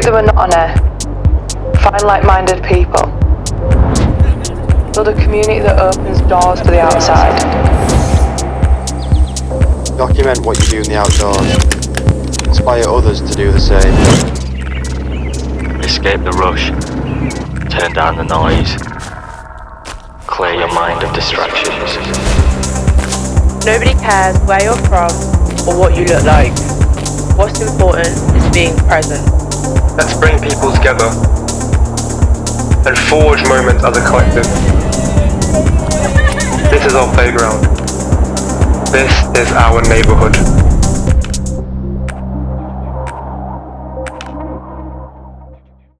Break the monotony. Find like-minded people. Build a community that opens doors to the outside. Document what you do in the outdoors. Inspire others to do the same. Escape the rush. Turn down the noise. Clear your mind of distractions. Nobody cares where you're from or what you look like. What's important is being present. Let's bring people together and forge moments as a collective. This is our playground. This is our neighbourhood.